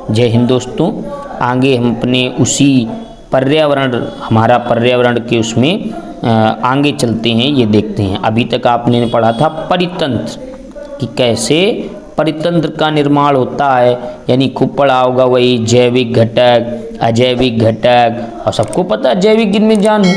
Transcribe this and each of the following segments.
जय हिंद दोस्तों। आगे हम अपने उसी पर्यावरण, हमारा पर्यावरण के उसमें आगे चलते हैं, ये देखते हैं। अभी तक आपने पढ़ा था परितंत्र कि कैसे परितंत्र का निर्माण होता है, यानी खूब पढ़ा होगा वही जैविक घटक, अजैविक घटक, और सबको पता है जैविक जिनमें जान हो,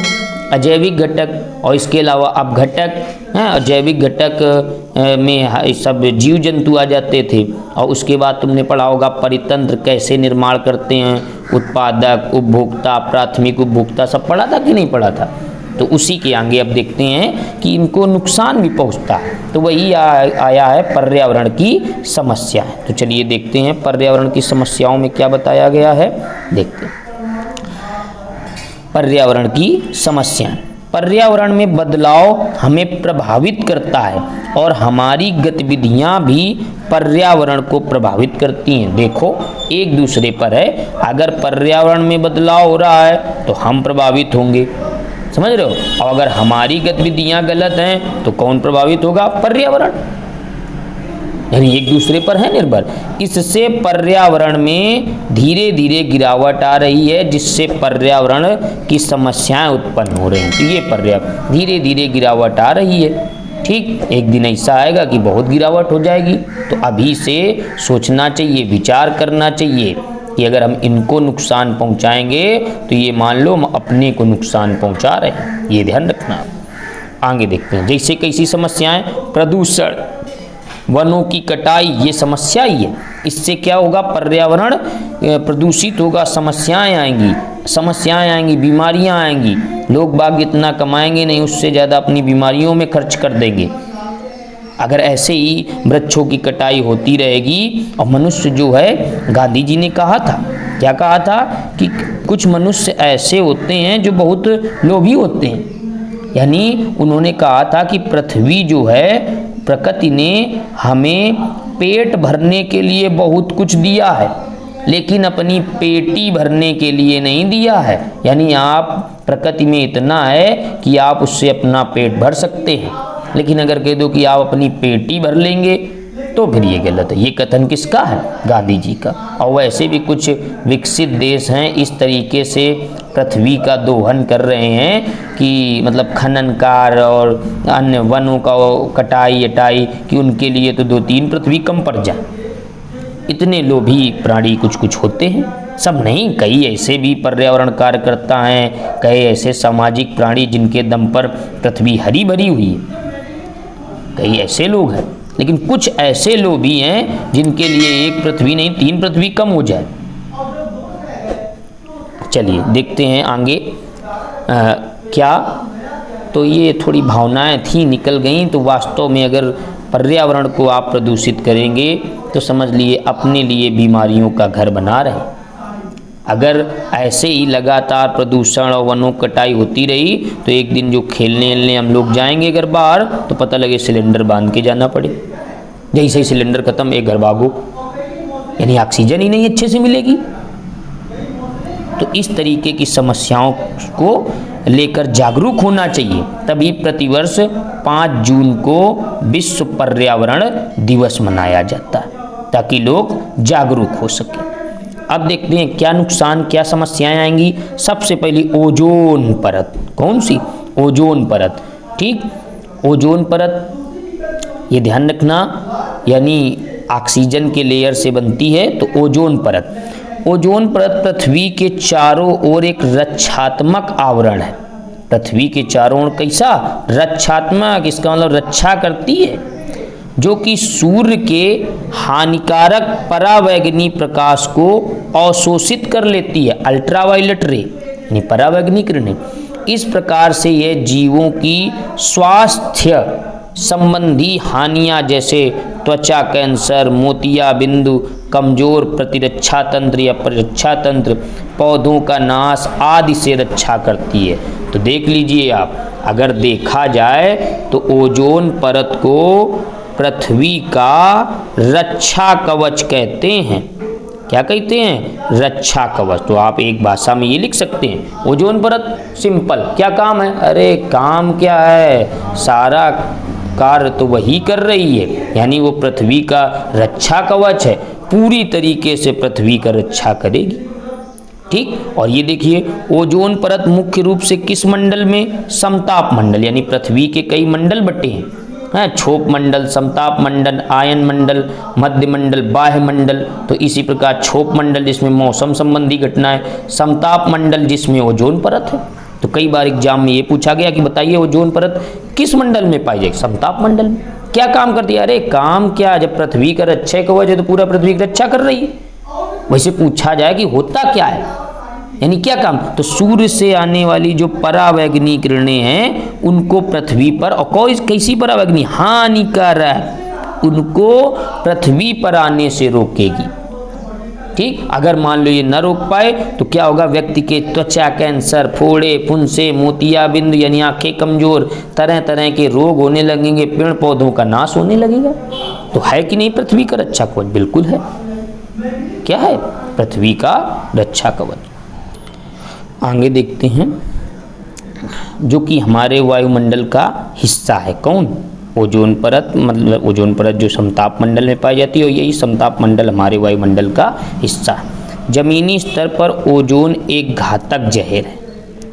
अजैविक घटक और इसके अलावा अब घटक हैं। अजैविक घटक में सब जीव जंतु आ जाते थे। और उसके बाद तुमने पढ़ा होगा परितंत्र कैसे निर्माण करते हैं, उत्पादक, उपभोक्ता, प्राथमिक उपभोक्ता, सब पढ़ा था कि नहीं पढ़ा था। तो उसी के आगे अब देखते हैं कि इनको नुकसान भी पहुंचता है, तो वही आया है पर्यावरण की समस्या। तो चलिए देखते हैं पर्यावरण की समस्याओं में क्या बताया गया है, देखते हैं। पर्यावरण की समस्या, पर्यावरण में बदलाव हमें प्रभावित करता है और हमारी गतिविधियां भी पर्यावरण को प्रभावित करती हैं। देखो एक दूसरे पर है, अगर पर्यावरण में बदलाव हो रहा है तो हम प्रभावित होंगे, समझ रहे हो। और अगर हमारी गतिविधियां गलत हैं तो कौन प्रभावित होगा, पर्यावरण, यानी एक दूसरे पर है निर्भर। इससे पर्यावरण में धीरे धीरे गिरावट आ रही है, जिससे पर्यावरण की समस्याएं उत्पन्न हो रही हैं। तो ये पर्यावरण धीरे धीरे गिरावट आ रही है, ठीक। एक दिन ऐसा आएगा कि बहुत गिरावट हो जाएगी। तो अभी से सोचना चाहिए, विचार करना चाहिए कि अगर हम इनको नुकसान पहुंचाएंगे तो ये मान लो हम अपने को नुकसान पहुंचा रहे हैं, ये ध्यान रखना। आगे देखते हैं, जैसे कैसी समस्याएं, प्रदूषण, वनों की कटाई, ये समस्या ही है। इससे क्या होगा, पर्यावरण प्रदूषित होगा, समस्याएं आएंगी, बीमारियां आएंगी। लोग बाग इतना कमाएंगे नहीं, उससे ज़्यादा अपनी बीमारियों में खर्च कर देंगे। अगर ऐसे ही वृक्षों की कटाई होती रहेगी, और मनुष्य जो है, गांधी जी ने कहा था, क्या कहा था कि कुछ मनुष्य ऐसे होते हैं जो बहुत लोभी होते हैं। यानी उन्होंने कहा था कि पृथ्वी जो है, प्रकृति ने हमें पेट भरने के लिए बहुत कुछ दिया है, लेकिन अपनी पेटी भरने के लिए नहीं दिया है। यानी आप प्रकृति में इतना है कि आप उससे अपना पेट भर सकते हैं, लेकिन अगर कह दो कि आप अपनी पेटी भर लेंगे तो फिर ये गलत है। ये कथन किसका है, गांधी जी का। और वैसे भी कुछ विकसित देश हैं इस तरीके से पृथ्वी का दोहन कर रहे हैं कि मतलब खननकार और अन्य वनों का कटाई अटाई, कि उनके लिए तो 2-3 पृथ्वी कम पड़ जाए। इतने लोभी प्राणी कुछ कुछ होते हैं, सब नहीं, कई ऐसे भी पर्यावरण कार्यकर्ता हैं, कई ऐसे सामाजिक प्राणी जिनके दम पर पृथ्वी हरी भरी हुई है, कई ऐसे लोग हैं। लेकिन कुछ ऐसे लोग भी हैं जिनके लिए 1 पृथ्वी नहीं 3 पृथ्वी कम हो जाए। चलिए देखते हैं आगे क्या। तो ये थोड़ी भावनाएं थी, निकल गई। तो वास्तव में अगर पर्यावरण को आप प्रदूषित करेंगे तो समझ लिए अपने लिए बीमारियों का घर बना रहे। अगर ऐसे ही लगातार प्रदूषण और वनों कटाई होती रही तो एक दिन जो खेलने हम लोग जाएंगे अगर बाहर, तो पता लगे सिलेंडर बांध के जाना पड़े, जैसे ही सिलेंडर खत्म एक घर भागो, यानी ऑक्सीजन ही नहीं अच्छे से मिलेगी। तो इस तरीके की समस्याओं को लेकर जागरूक होना चाहिए। तभी प्रतिवर्ष 5 जून को विश्व पर्यावरण दिवस मनाया जाता है, ताकि लोग जागरूक हो सके। अब देखते हैं क्या नुकसान, क्या समस्याएं आएंगी। सबसे पहली ओजोन परत, कौन सी, ओजोन परत, ठीक। ओजोन परत ये ध्यान रखना, यानी ऑक्सीजन के लेयर से बनती है। तो ओजोन परत पृथ्वी के चारों ओर एक रक्षात्मक आवरण है। पृथ्वी के चारों ओर कैसा, रक्षात्मक, इसका मतलब रक्षा करती है, जो कि सूर्य के हानिकारक परावैंगनी प्रकाश को अवशोषित कर लेती है, अल्ट्रावायलेट रे, यानी परावैंगनी किरणें। इस प्रकार से यह जीवों की स्वास्थ्य संबंधी हानियां जैसे त्वचा कैंसर, मोतियाबिंदु, कमजोर प्रतिरक्षा तंत्र या प्रतिरक्षा तंत्र, पौधों का नाश आदि से रक्षा करती है। तो देख लीजिए आप, अगर देखा जाए तो ओजोन परत को पृथ्वी का रक्षा कवच कहते हैं। क्या कहते हैं, रक्षा कवच। तो आप एक भाषा में ये लिख सकते हैं, ओजोन परत सिंपल, क्या काम है, अरे काम क्या है, सारा कार्य तो वही कर रही है, यानी वो पृथ्वी का रक्षा कवच है। पूरी तरीके से पृथ्वी का रक्षा करेगी। ठीक, और ये देखिए ओजोन परत मुख्य रूप से किस मंडल में, समताप मंडल, यानी पृथ्वी के कई मंडल बटे हैं, क्षोभ मंडल, समताप मंडल, आयन मंडल, मध्य मंडल, बाह्य मंडल। तो इसी प्रकार क्षोभ मंडल जिसमें मौसम संबंधी घटनाएं, समताप मंडल जिसमें ओजोन परत है। तो कई बार एग्जाम में ये पूछा गया कि बताइए ओजोन परत किस मंडल में पाई जाएगी, समताप मंडल में। क्या काम करती है, अरे काम क्या, जब पृथ्वी का रक्षक हो जाए तो पूरा पृथ्वी की रक्षा कर रही है। वैसे पूछा जाए कि होता क्या है, यानी क्या काम, तो सूर्य से आने वाली जो परावैंगनी किरणें हैं उनको पृथ्वी पर, और कोई कैसी परावैंगनी, हानिकारक, उनको पृथ्वी पर आने से रोकेगी। ठीक, अगर मान लो ये न रोक पाए तो क्या होगा, व्यक्ति के त्वचा कैंसर, फोड़े, फुंसे, मोतियाबिंद यानी आंखें कमजोर, तरह तरह के रोग होने लगेंगे, पेड़ पौधों का नाश होने लगेगा। तो है कि नहीं पृथ्वी का रक्षा कवच, बिल्कुल है। क्या है, पृथ्वी का रक्षा कवच। आगे देखते हैं, जो कि हमारे वायुमंडल का हिस्सा है, कौन, ओजोन परत, मतलब ओजोन परत जो समताप मंडल में पाई जाती है, और यही समताप मंडल हमारे वायुमंडल का हिस्सा है। जमीनी स्तर पर ओजोन एक घातक जहर है।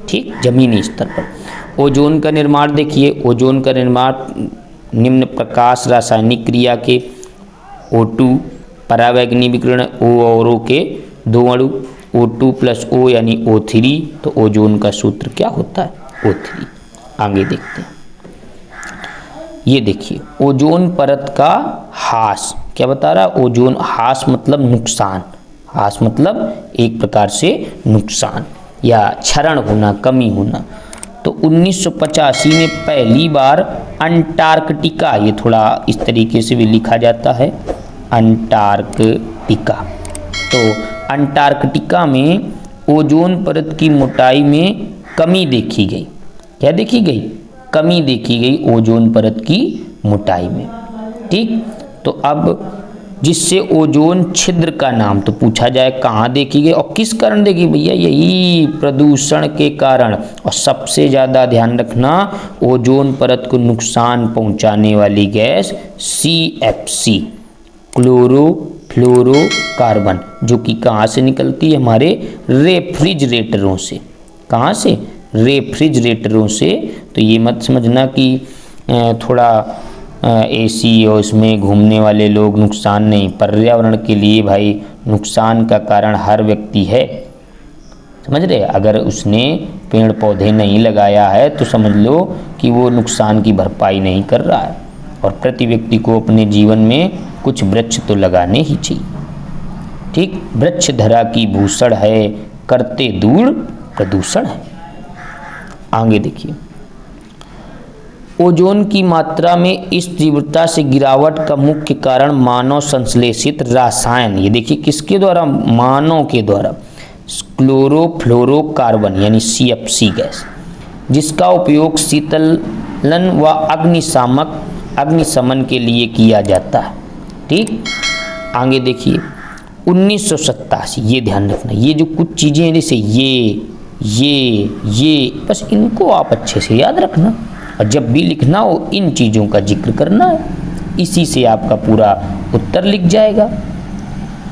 ठीक, जमीनी स्तर पर ओजोन का निर्माण देखिए, ओजोन का निर्माण निम्न प्रकाश रासायनिक क्रिया के O2 परावैंगनी विकिरण O और O के दो अणु, O2 + O यानी O3, तो ओजोन का सूत्र क्या होता है, O3। आगे देखते हैं, ये देखिए ओजोन परत का ह्रास, क्या बता रहा है, ओजोन ह्रास मतलब नुकसान, ह्रास मतलब एक प्रकार से नुकसान या क्षरण होना, कमी होना। तो 1985 में पहली बार अंटार्कटिका, ये थोड़ा इस तरीके से भी लिखा जाता है, अंटार्कटिका, तो अंटार्कटिका में ओजोन परत की मोटाई में कमी देखी गई। क्या देखी गई, कमी देखी गई ओजोन परत की मोटाई में। ठीक, तो अब जिससे ओजोन छिद्र का नाम, तो पूछा जाए कहाँ देखी गई और किस कारण देखी, भैया यही प्रदूषण के कारण। और सबसे ज़्यादा ध्यान रखना, ओजोन परत को नुकसान पहुँचाने वाली गैस CFC, क्लोरोफ्लोरोकार्बन, जो कि कहाँ से निकलती है, हमारे रेफ्रिजरेटरों से। कहाँ से, रेफ्रिजरेटरों से। तो ये मत समझना कि थोड़ा AC और इसमें घूमने वाले लोग नुकसान नहीं, पर्यावरण के लिए भाई नुकसान का कारण हर व्यक्ति है, समझ रहे। अगर उसने पेड़ पौधे नहीं लगाया है तो समझ लो कि वो नुकसान की भरपाई नहीं कर रहा है। और प्रति व्यक्ति को अपने जीवन में कुछ वृक्ष तो लगाने ही चाहिए। ठीक, वृक्ष धरा की भूषण है, करते दूर प्रदूषण है। आगे देखिए, ओजोन की मात्रा में इस तीव्रता से गिरावट का मुख्य कारण मानव संश्लेषित रसायन, ये देखिए किसके द्वारा, मानव के द्वारा, क्लोरोफ्लोरोकार्बन यानी CFC गैस, जिसका उपयोग शीतलन व अग्निशमन के लिए किया जाता है। ठीक, आगे देखिए 1987, ये ध्यान रखना, ये जो कुछ चीज़ें हैं जैसे ये बस इनको आप अच्छे से याद रखना, और जब भी लिखना हो इन चीज़ों का जिक्र करना है, इसी से आपका पूरा उत्तर लिख जाएगा।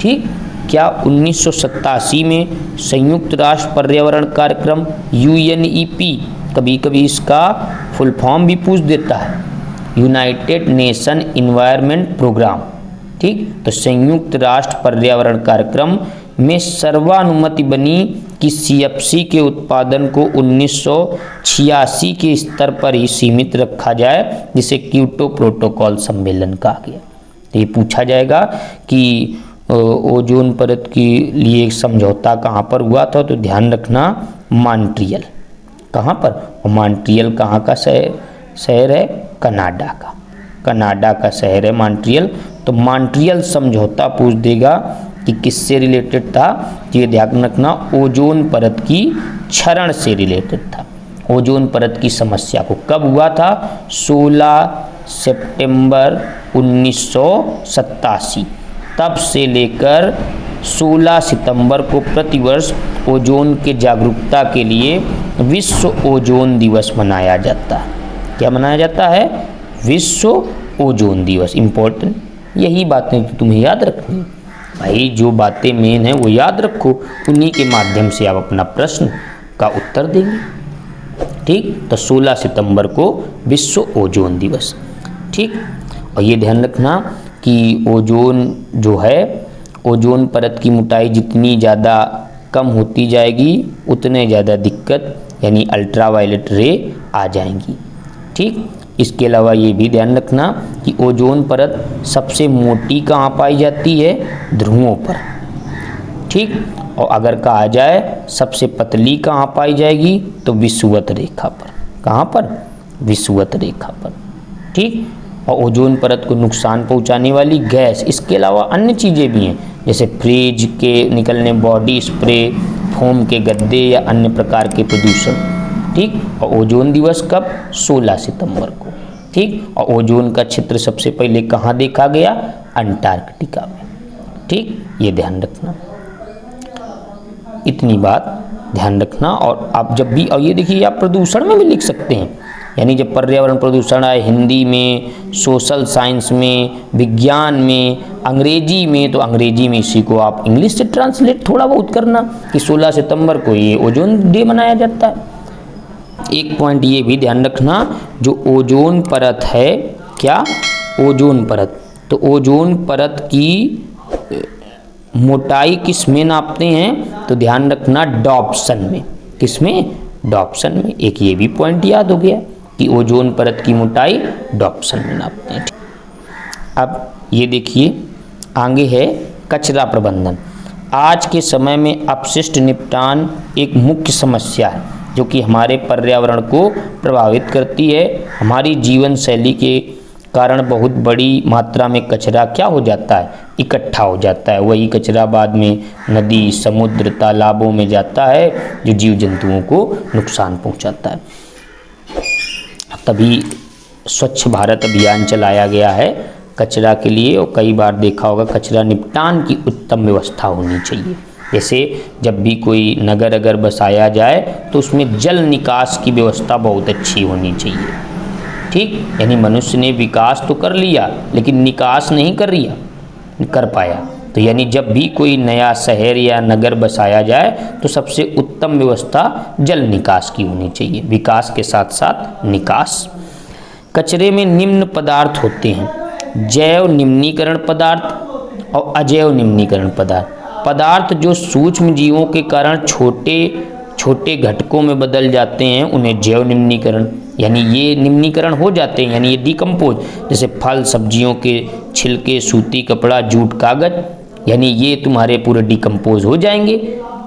ठीक, क्या 1987 में संयुक्त राष्ट्र पर्यावरण कार्यक्रम UNEP, कभी कभी इसका फुल फॉर्म भी पूछ देता है, यूनाइटेड नेशन इन्वायरमेंट प्रोग्राम। ठीक, तो संयुक्त राष्ट्र पर्यावरण कार्यक्रम में सर्वानुमति बनी कि CFC के उत्पादन को 1986 के स्तर पर ही सीमित रखा जाए, जिसे क्योटो प्रोटोकॉल सम्मेलन कहा गया। तो ये पूछा जाएगा कि ओजोन परत के लिए समझौता कहाँ पर हुआ था, तो ध्यान रखना मॉन्ट्रियल। कहाँ पर, और मॉन्ट्रियल कहाँ का शहर है, कनाडा का, कनाडा का शहर है मॉन्ट्रियल। तो मॉन्ट्रियल समझौता पूछ देगा कि किससे रिलेटेड था, ये ध्यान रखना ओजोन परत की क्षरण से रिलेटेड था। ओजोन परत की समस्या को कब हुआ था, 16 सितंबर 1987, तब से लेकर 16 सितंबर को प्रतिवर्ष ओजोन के जागरूकता के लिए विश्व ओजोन दिवस मनाया जाता है। क्या मनाया जाता है, विश्व ओजोन दिवस। इम्पोर्टेंट यही बातें तो तुम्हें याद रखनी। भाई जो बातें मेन हैं वो याद रखो, उन्हीं के माध्यम से आप अपना प्रश्न का उत्तर देंगे। ठीक, तो 16 सितंबर को विश्व ओजोन दिवस। ठीक, और ये ध्यान रखना कि ओजोन जो है, ओजोन परत की मोटाई जितनी ज़्यादा कम होती जाएगी उतने ज़्यादा दिक्कत यानी अल्ट्रावायलेट रे आ जाएंगी। ठीक, इसके अलावा ये भी ध्यान रखना कि ओजोन परत सबसे मोटी कहाँ पाई जाती है, ध्रुवों पर। ठीक, और अगर कहा जाए सबसे पतली कहाँ पाई जाएगी तो विषुवत रेखा पर। कहाँ पर, विषुवत रेखा पर। ठीक, और ओजोन परत को नुकसान पहुँचाने वाली गैस, इसके अलावा अन्य चीज़ें भी हैं जैसे फ्रिज के निकलने बॉडी स्प्रे, फोम के गद्दे या अन्य प्रकार के प्रदूषण। ठीक, और ओजोन दिवस कब, 16 सितंबर को। ठीक, और ओजोन का क्षेत्र सबसे पहले कहाँ देखा गया, अंटार्कटिका में। ठीक, ये ध्यान रखना, इतनी बात ध्यान रखना। और आप जब भी, और ये देखिए आप प्रदूषण में भी लिख सकते हैं, यानी जब पर्यावरण प्रदूषण आए हिंदी में, सोशल साइंस में, विज्ञान में, अंग्रेजी में, तो अंग्रेजी में इसी को आप इंग्लिश से ट्रांसलेट थोड़ा बहुत करना कि 16 सितंबर को ये ओजोन डे मनाया जाता है। एक पॉइंट ये भी ध्यान रखना, जो ओजोन परत है, क्या, ओजोन परत, तो ओजोन परत की मोटाई किस में नापते हैं, तो ध्यान रखना डॉप्सन में। किस में, डॉप्सन में। एक ये भी पॉइंट याद हो गया कि ओजोन परत की मोटाई डॉप्सन में नापते हैं। अब ये देखिए आगे है कचरा प्रबंधन। आज के समय में अपशिष्ट निपटान एक मुख्य समस्या है जो कि हमारे पर्यावरण को प्रभावित करती है। हमारी जीवन शैली के कारण बहुत बड़ी मात्रा में कचरा क्या हो जाता है, इकट्ठा हो जाता है। वही कचरा बाद में नदी, समुद्र, तालाबों में जाता है जो जीव जंतुओं को नुकसान पहुंचाता है। तभी स्वच्छ भारत अभियान चलाया गया है कचरा के लिए, और कई बार देखा होगा कचरा निपटान की उत्तम व्यवस्था होनी चाहिए। जैसे जब भी कोई नगर अगर बसाया जाए तो उसमें जल निकास की व्यवस्था बहुत अच्छी होनी चाहिए। ठीक, यानी मनुष्य ने विकास तो कर लिया लेकिन निकास नहीं कर पाया। तो यानी जब भी कोई नया शहर या नगर बसाया जाए तो सबसे उत्तम व्यवस्था जल निकास की होनी चाहिए, विकास के साथ साथ निकास। कचरे में निम्न पदार्थ होते हैं, जैव निम्नीकरण पदार्थ और अजैव निम्नीकरण पदार्थ। पदार्थ जो सूक्ष्म जीवों के कारण छोटे छोटे घटकों में बदल जाते हैं उन्हें जैव निम्नीकरण, यानी ये निम्नीकरण हो जाते हैं, यानी ये डिकम्पोज, जैसे फल सब्जियों के छिलके, सूती कपड़ा, जूट, कागज, यानी ये तुम्हारे पूरे डिकम्पोज हो जाएंगे।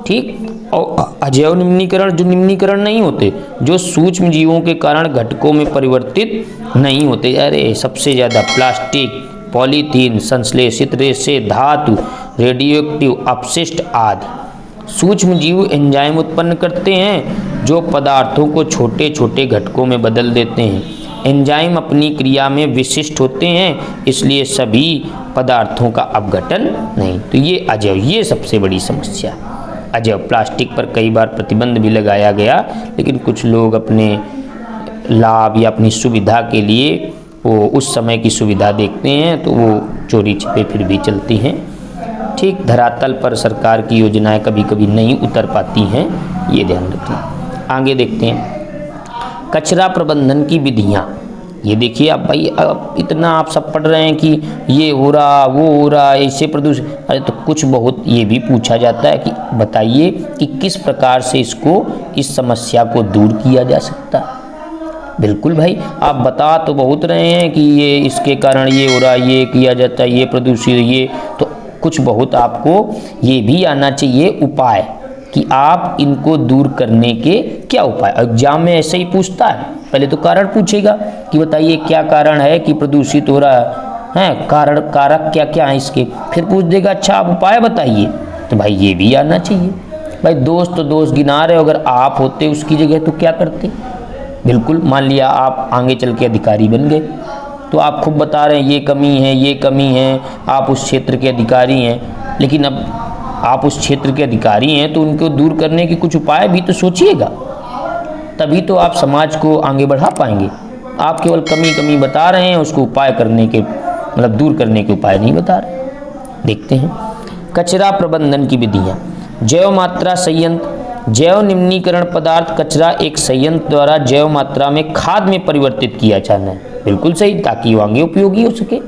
ठीक, और अजैव निम्नीकरण जो निम्नीकरण नहीं होते, जो सूक्ष्म जीवों के कारण घटकों में परिवर्तित नहीं होते। अरे सबसे ज़्यादा प्लास्टिक, पॉलीथीन, संश्लेषित रेशे, धातु, रेडियोएक्टिव अपशिष्ट आदि। सूक्ष्म जीव एंजाइम उत्पन्न करते हैं जो पदार्थों को छोटे छोटे घटकों में बदल देते हैं। एंजाइम अपनी क्रिया में विशिष्ट होते हैं, इसलिए सभी पदार्थों का अपघटन नहीं। तो ये अजैव, ये सबसे बड़ी समस्या। अजैव प्लास्टिक पर कई बार प्रतिबंध भी लगाया गया, लेकिन कुछ लोग अपने लाभ या अपनी सुविधा के लिए वो उस समय की सुविधा देखते हैं तो वो चोरी छिपे फिर भी चलती हैं। ठीक, धरातल पर सरकार की योजनाएं कभी कभी नहीं उतर पाती हैं, ये ध्यान रखना। आगे देखते हैं कचरा प्रबंधन की विधियाँ। ये देखिए आप भाई, अब इतना आप सब पढ़ रहे हैं कि ये हो रहा, वो हो रहा, ऐसे प्रदूषण, अरे तो कुछ बहुत ये भी पूछा जाता है कि बताइए कि किस प्रकार से इस समस्या को दूर किया जा सकता है। बिल्कुल भाई, आप बता तो बहुत रहे हैं कि ये इसके कारण ये हो रहा, ये किया जाता है, ये प्रदूषित, ये तो कुछ बहुत आपको ये भी आना चाहिए उपाय कि आप इनको दूर करने के क्या उपाय। एग्जाम में ऐसे ही पूछता है, पहले तो कारण पूछेगा कि बताइए क्या कारण है कि प्रदूषित हो रहा है, कारण कारक क्या क्या है इसके, फिर पूछ देगा अच्छा आप उपाय बताइए। तो भाई ये भी आना चाहिए। भाई दोस्त तो दोस्त गिना रहे हो, अगर आप होते उसकी जगह तो क्या करते। बिल्कुल, मान लिया आप आगे चल के अधिकारी बन गए तो आप खूब बता रहे हैं ये कमी है, ये कमी है, आप उस क्षेत्र के अधिकारी हैं, लेकिन अब आप उस क्षेत्र के अधिकारी हैं तो उनको दूर करने के कुछ उपाय भी तो सोचिएगा, तभी तो आप समाज को आगे बढ़ा पाएंगे। आप केवल कमी बता रहे हैं, उसको उपाय करने के मतलब दूर करने के उपाय नहीं बता रहे। देखते हैं कचरा प्रबंधन की विधियाँ। जैव मात्रा संयंत्र, जैव निम्नीकरण पदार्थ कचरा एक संयंत्र द्वारा जैव मात्रा में खाद में परिवर्तित किया जाना है, बिल्कुल सही, ताकि वो आगे उपयोगी हो सके।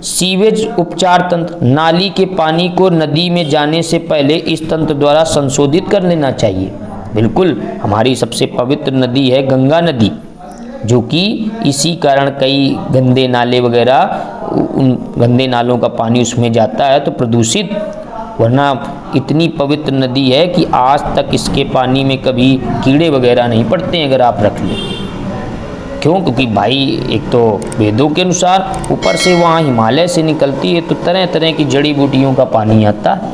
सीवेज उपचार तंत्र, नाली के पानी को नदी में जाने से पहले इस तंत्र द्वारा संशोधित कर लेना चाहिए। बिल्कुल, हमारी सबसे पवित्र नदी है गंगा नदी, जो कि इसी कारण कई गंदे नाले वगैरह, उन गंदे नालों का पानी उसमें जाता है तो प्रदूषित, वरना इतनी पवित्र नदी है कि आज तक इसके पानी में कभी कीड़े वगैरह नहीं पड़ते हैं अगर आप रख लें। क्यों? क्योंकि भाई एक तो वेदों के अनुसार ऊपर से वहाँ हिमालय से निकलती है तो तरह तरह की जड़ी बूटियों का पानी आता है।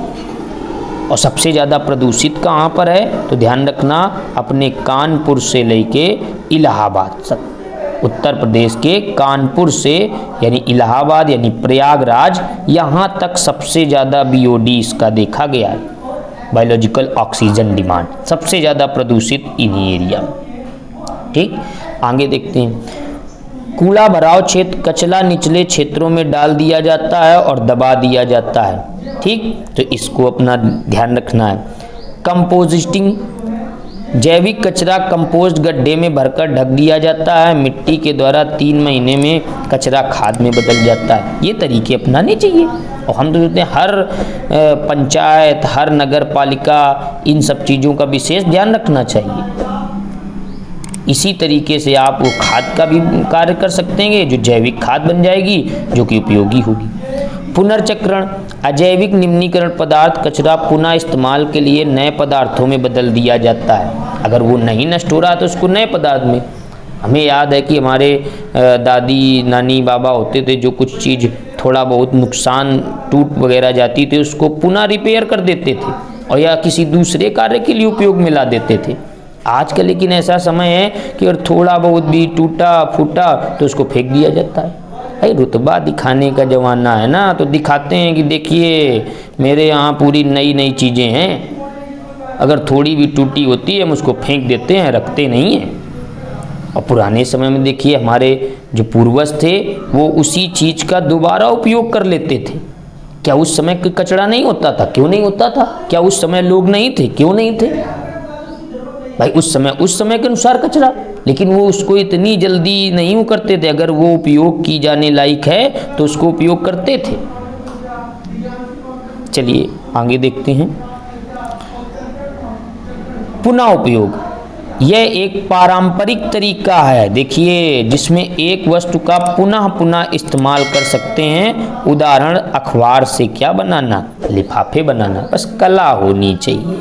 और सबसे ज़्यादा प्रदूषित कहाँ पर है तो ध्यान रखना, अपने कानपुर से लेके इलाहाबाद तक, उत्तर प्रदेश के कानपुर से यानी इलाहाबाद यानी प्रयागराज, यहाँ तक सबसे ज़्यादा बीओडी इसका देखा गया है, बायोलॉजिकल ऑक्सीजन डिमांड सबसे ज़्यादा प्रदूषित इन्हीं एरिया में। ठीक, आगे देखते हैं। कूड़ा भराव क्षेत्र, कचरा निचले क्षेत्रों में डाल दिया जाता है और दबा दिया जाता है। ठीक, तो इसको अपना ध्यान रखना है। कंपोजिटिंग, जैविक कचरा कंपोस्ट गड्ढे में भरकर ढक दिया जाता है, मिट्टी के द्वारा 3 महीने में कचरा खाद में बदल जाता है। ये तरीके अपनाने चाहिए और हम तो सोचते हैं हर पंचायत, हर नगर पालिका इन सब चीज़ों का विशेष ध्यान रखना चाहिए। इसी तरीके से आप वो खाद का भी कार्य कर सकते हैं, जो जैविक खाद बन जाएगी, जो कि उपयोगी होगी। पुनर्चक्रण, अजैविक निम्नीकरण पदार्थ कचरा पुनः इस्तेमाल के लिए नए पदार्थों में बदल दिया जाता है। अगर वो नहीं नष्ट हो रहा तो उसको नए पदार्थ में, हमें याद है कि हमारे दादी नानी बाबा होते थे, जो कुछ चीज़ थोड़ा बहुत नुकसान टूट वगैरह जाती थी उसको पुनः रिपेयर कर देते थे और या किसी दूसरे कार्य के लिए उपयोग में ला देते थे। आजकल लेकिन ऐसा समय है कि अगर थोड़ा बहुत भी टूटा फूटा तो उसको फेंक दिया जाता है। भाई रुतबा दिखाने का ज़माना है ना, तो दिखाते हैं कि देखिए मेरे यहाँ पूरी नई नई चीज़ें हैं। अगर थोड़ी भी टूटी होती है हम उसको फेंक देते हैं, रखते नहीं हैं। और पुराने समय में देखिए हमारे जो पूर्वज थे वो उसी चीज़ का दोबारा उपयोग कर लेते थे। क्या उस समय कचरा नहीं होता था? क्यों नहीं होता था? क्या उस समय लोग नहीं थे? क्यों नहीं थे? भाई उस समय के अनुसार कचरा, लेकिन वो उसको इतनी जल्दी नहीं वो करते थे। अगर वो उपयोग की जाने लायक है तो उसको उपयोग करते थे। चलिए आगे देखते हैं। पुनः उपयोग, यह एक पारंपरिक तरीका है, देखिए, जिसमें एक वस्तु का पुनः पुनः इस्तेमाल कर सकते हैं। उदाहरण, अखबार से क्या बनाना? लिफाफे बनाना। बस कला होनी चाहिए।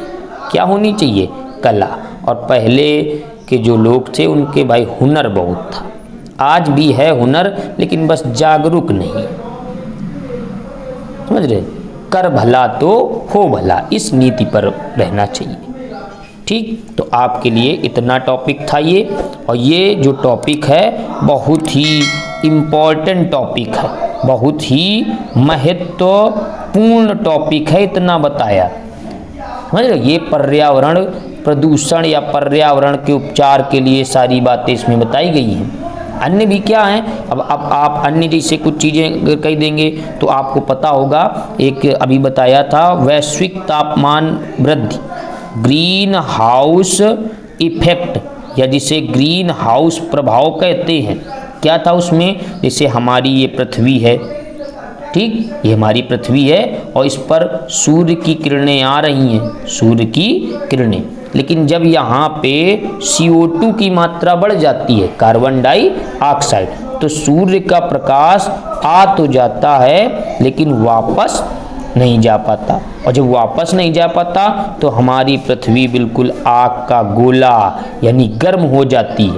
क्या होनी चाहिए? कला। और पहले के जो लोग थे उनके भाई हुनर बहुत था। आज भी है हुनर, लेकिन बस जागरूक नहीं। समझ रहे? कर भला तो हो भला, इस नीति पर रहना चाहिए। ठीक, तो आपके लिए इतना टॉपिक था ये। और ये जो टॉपिक है बहुत ही इम्पॉर्टेंट टॉपिक है, बहुत ही महत्वपूर्ण टॉपिक है, इतना बताया। समझ रहे? ये पर्यावरण प्रदूषण या पर्यावरण के उपचार के लिए सारी बातें इसमें बताई गई हैं। अन्य भी क्या हैं? अब आप अन्य जैसे कुछ चीज़ें कह देंगे तो आपको पता होगा। एक अभी बताया था वैश्विक तापमान वृद्धि, ग्रीन हाउस इफेक्ट, या जिसे ग्रीन हाउस प्रभाव कहते हैं। क्या था उसमें? जैसे हमारी ये पृथ्वी है, ठीक, ये हमारी पृथ्वी है और इस पर सूर्य की किरणें आ रही हैं, सूर्य की किरणें। लेकिन जब यहाँ पे CO2 की मात्रा बढ़ जाती है, कार्बन डाइऑक्साइड, तो सूर्य का प्रकाश आ तो जाता है लेकिन वापस नहीं जा पाता। और जब वापस नहीं जा पाता तो हमारी पृथ्वी बिल्कुल आग का गोला यानी गर्म हो जाती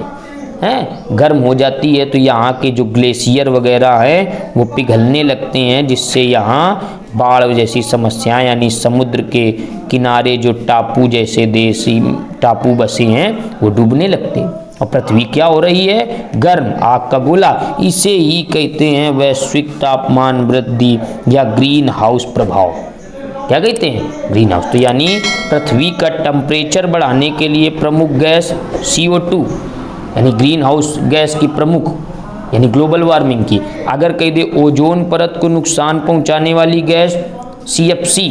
है, गर्म हो जाती है। तो यहाँ के जो ग्लेशियर वगैरह हैं वो पिघलने लगते हैं, जिससे यहाँ बाढ़ जैसी समस्याएं, यानी समुद्र के किनारे जो टापू जैसे देशी टापू बसे हैं वो डूबने लगते हैं। और पृथ्वी क्या हो रही है? गर्म, आग का गोला। इसे ही कहते हैं वैश्विक तापमान वृद्धि या ग्रीन हाउस प्रभाव। क्या कहते हैं? Green house. तो यानी पृथ्वी का टेम्परेचर बढ़ाने के लिए प्रमुख गैस CO2 यानी ग्रीन हाउस गैस की प्रमुख, यानी ग्लोबल वार्मिंग की। अगर कह दे ओजोन परत को नुकसान पहुंचाने वाली गैस CFC,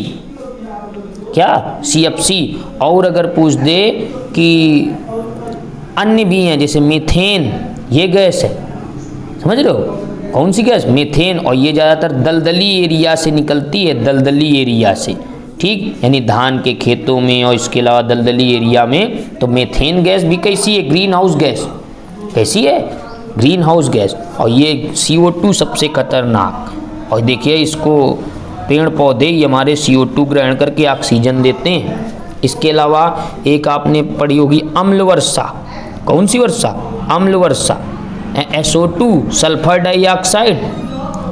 क्या CFC। और अगर पूछ दे कि अन्य भी हैं जैसे मीथेन, ये गैस है, समझ रहे हो, कौन सी गैस, मीथेन। और ये ज़्यादातर दलदली एरिया से निकलती है, दलदली एरिया से, ठीक, यानी धान के खेतों में और इसके अलावा दलदली एरिया में। तो मीथेन गैस भी कैसी है, ग्रीन हाउस गैस, कैसी है, ग्रीन हाउस गैस। और ये CO2 सबसे खतरनाक। और देखिए इसको पेड़ पौधे ये हमारे CO2 ग्रहण करके ऑक्सीजन देते हैं। इसके अलावा एक आपने पढ़ी होगी अम्ल वर्षा, कौन सी वर्षा, अम्ल वर्षा, SO2 सल्फर डाइऑक्साइड।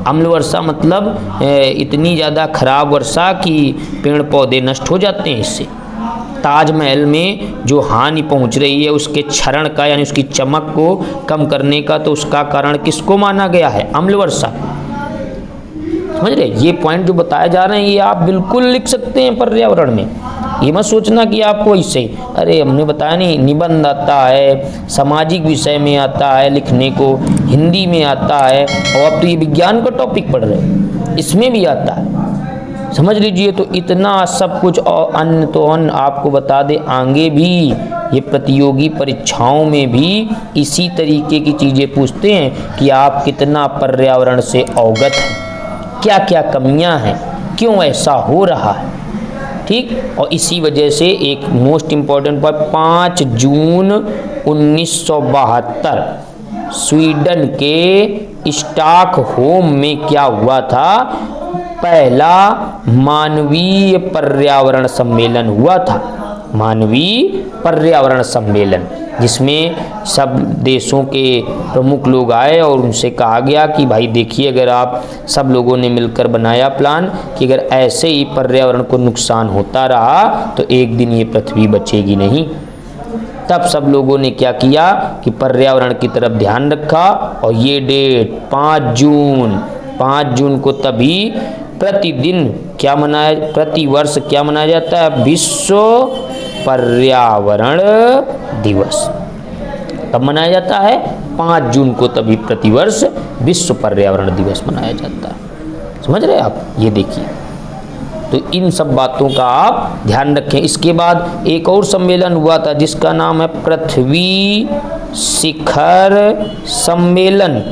अम्ल वर्षा मतलब इतनी ज़्यादा खराब वर्षा कि पेड़ पौधे नष्ट हो जाते हैं इससे। ताजमहल में जो हानि पहुंच रही है उसके क्षरण का यानी उसकी चमक को कम करने का, तो उसका कारण किसको माना गया है, अम्ल वर्षा। समझ रहे, ये पॉइंट जो बताए जा रहे हैं ये आप बिल्कुल लिख सकते हैं पर्यावरण में। ये मत सोचना कि आपको इससे, अरे हमने बताया नहीं, निबंध आता है, सामाजिक विषय में आता है लिखने को, हिंदी में आता है, और अब तो ये विज्ञान का टॉपिक पढ़ रहे हैं, इसमें भी आता है, समझ लीजिए। तो इतना सब कुछ, और अन्य तो अन्य आपको बता दे, आगे भी ये प्रतियोगी परीक्षाओं में भी इसी तरीके की चीज़ें पूछते हैं कि आप कितना पर्यावरण से अवगत हैं, क्या क्या कमियां हैं, क्यों ऐसा हो रहा है, ठीक। और इसी वजह से एक मोस्ट इम्पॉर्टेंट पर 5 जून 1972 स्वीडन के स्टॉकहोम में क्या हुआ था, पहला मानवीय पर्यावरण सम्मेलन हुआ था, मानवीय पर्यावरण सम्मेलन, जिसमें सब देशों के प्रमुख लोग आए और उनसे कहा गया कि भाई देखिए, अगर आप सब लोगों ने मिलकर बनाया प्लान कि अगर ऐसे ही पर्यावरण को नुकसान होता रहा तो एक दिन ये पृथ्वी बचेगी नहीं। तब सब लोगों ने क्या किया कि पर्यावरण की तरफ ध्यान रखा, और ये डेट 5 जून को तभी प्रतिदिन क्या मनाया, प्रतिवर्ष क्या मनाया जाता है, विश्व पर्यावरण दिवस। कब मनाया जाता है, 5 जून को तभी प्रतिवर्ष विश्व पर्यावरण दिवस मनाया जाता है। समझ रहे हैं आप, ये देखिए। तो इन सब बातों का आप ध्यान रखें। इसके बाद एक और सम्मेलन हुआ था जिसका नाम है पृथ्वी शिखर सम्मेलन,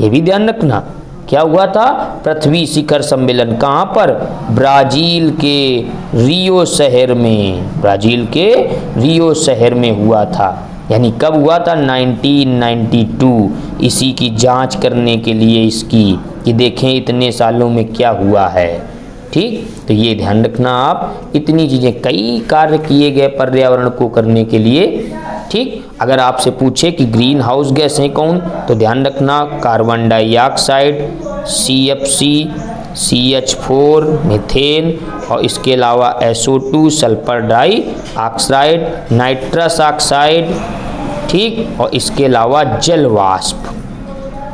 ये भी ध्यान रखना। क्या हुआ था, पृथ्वी शिखर सम्मेलन, कहाँ पर, ब्राजील के रियो शहर में, ब्राजील के रियो शहर में हुआ था। यानी कब हुआ था, 1992। इसी की जांच करने के लिए इसकी, कि देखें इतने सालों में क्या हुआ है, ठीक। तो ये ध्यान रखना आप, इतनी चीज़ें, कई कार्य किए गए पर्यावरण को करने के लिए, ठीक। अगर आपसे पूछे कि ग्रीन हाउस गैस हैं कौन, तो ध्यान रखना carbon dioxide, CFC, CH4 methane, और इसके अलावा SO2 sulphur dioxide, nitrous oxide, ठीक। और इसके अलावा जल वाष्प,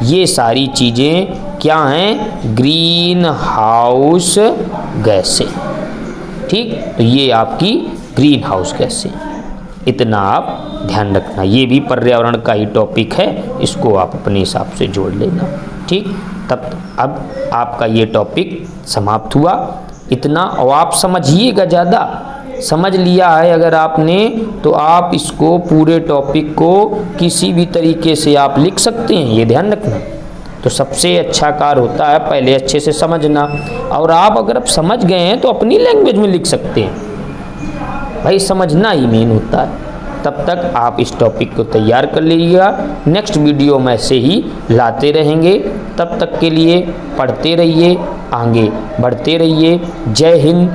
ये सारी चीज़ें क्या हैं, ग्रीन हाउस गैसें, ठीक। तो ये आपकी ग्रीन हाउस गैसें, इतना आप ध्यान रखना। ये भी पर्यावरण का ही टॉपिक है, इसको आप अपने हिसाब से जोड़ लेना, ठीक। तब अब आपका ये टॉपिक समाप्त हुआ इतना, और आप समझिएगा, ज़्यादा समझ लिया है अगर आपने, तो आप इसको पूरे टॉपिक को किसी भी तरीके से आप लिख सकते हैं, ये ध्यान रखना। तो सबसे अच्छा कार्य होता है पहले अच्छे से समझना, और आप अगर आप समझ गए हैं तो अपनी लैंग्वेज में लिख सकते हैं, भाई समझना ही मेन होता है। तब तक आप इस टॉपिक को तैयार कर लीजिएगा, नेक्स्ट वीडियो में ऐसे ही लाते रहेंगे। तब तक के लिए पढ़ते रहिए, आगे बढ़ते रहिए। जय हिंद।